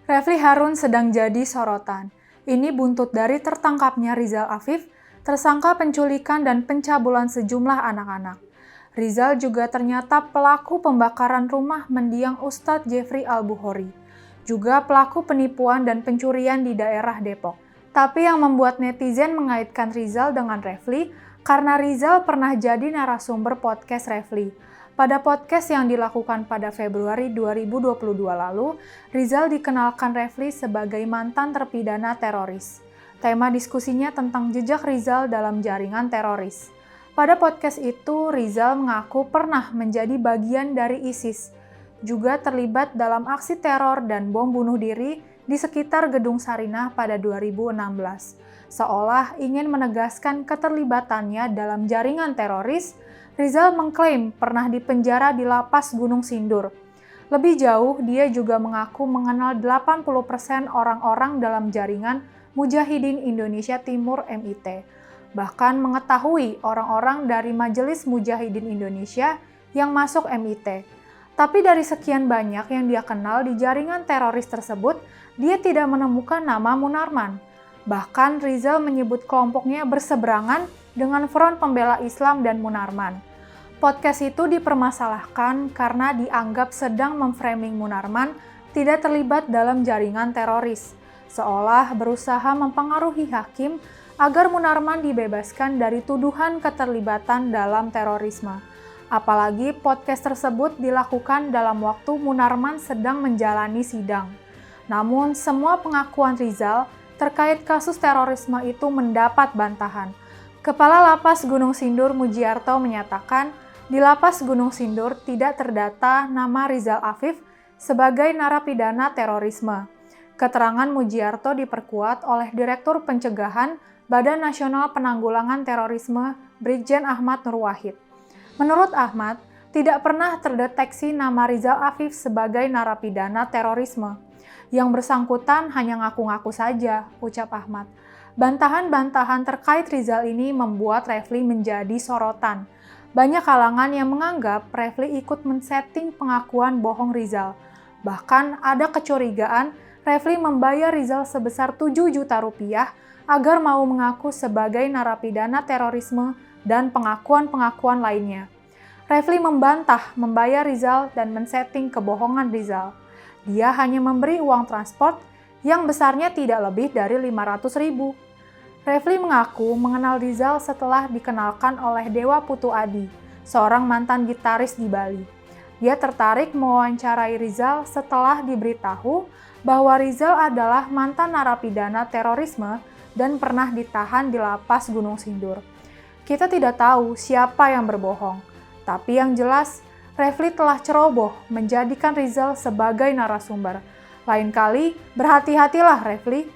Refly Harun sedang jadi sorotan. Ini buntut dari tertangkapnya Rizal Afif, tersangka penculikan dan pencabulan sejumlah anak-anak. Rizal juga ternyata pelaku pembakaran rumah mendiang Ustadz Jeffrey Al-Bukhari, juga pelaku penipuan dan pencurian di daerah Depok. Tapi yang membuat netizen mengaitkan Rizal dengan Refly, karena Rizal pernah jadi narasumber podcast Refly. Pada podcast yang dilakukan pada Februari 2022 lalu, Rizal dikenalkan Refly sebagai mantan terpidana teroris. Tema diskusinya tentang jejak Rizal dalam jaringan teroris. Pada podcast itu, Rizal mengaku pernah menjadi bagian dari ISIS, juga terlibat dalam aksi teror dan bom bunuh diri di sekitar Gedung Sarinah pada 2016. Seolah ingin menegaskan keterlibatannya dalam jaringan teroris, Rizal mengklaim pernah dipenjara di lapas Gunung Sindur. Lebih jauh, dia juga mengaku mengenal 80% orang-orang dalam jaringan Mujahidin Indonesia Timur MIT. Bahkan mengetahui orang-orang dari Majelis Mujahidin Indonesia yang masuk MIT. Tapi dari sekian banyak yang dia kenal di jaringan teroris tersebut, dia tidak menemukan nama Munarman. Bahkan Rizal menyebut kelompoknya berseberangan dengan Front Pembela Islam dan Munarman. Podcast itu dipermasalahkan karena dianggap sedang memframing Munarman tidak terlibat dalam jaringan teroris, seolah berusaha mempengaruhi hakim agar Munarman dibebaskan dari tuduhan keterlibatan dalam terorisme. Apalagi podcast tersebut dilakukan dalam waktu Munarman sedang menjalani sidang. Namun semua pengakuan Rizal terkait kasus terorisme itu mendapat bantahan. Kepala Lapas Gunung Sindur Mujiarto menyatakan, di Lapas Gunung Sindur tidak terdata nama Rizal Afif sebagai narapidana terorisme. Keterangan Mujiarto diperkuat oleh Direktur Pencegahan Badan Nasional Penanggulangan Terorisme Brigjen Ahmad Nur Wahid. Menurut Ahmad, tidak pernah terdeteksi nama Rizal Afif sebagai narapidana terorisme. Yang bersangkutan hanya ngaku-ngaku saja, ucap Ahmad. Bantahan-bantahan terkait Rizal ini membuat Refly menjadi sorotan. Banyak kalangan yang menganggap Refly ikut men-setting pengakuan bohong Rizal. Bahkan ada kecurigaan Refly membayar Rizal sebesar 7 juta rupiah agar mau mengaku sebagai narapidana terorisme dan pengakuan-pengakuan lainnya. Refly membantah membayar Rizal dan men-setting kebohongan Rizal. Dia hanya memberi uang transport yang besarnya tidak lebih dari 500.000. Refly mengaku mengenal Rizal setelah dikenalkan oleh Dewa Putu Adi, seorang mantan gitaris di Bali. Dia tertarik mewawancarai Rizal setelah diberitahu bahwa Rizal adalah mantan narapidana terorisme dan pernah ditahan di Lapas Gunung Sindur. Kita tidak tahu siapa yang berbohong, tapi yang jelas Refly telah ceroboh menjadikan Rizal sebagai narasumber. Lain kali, berhati-hatilah Refly.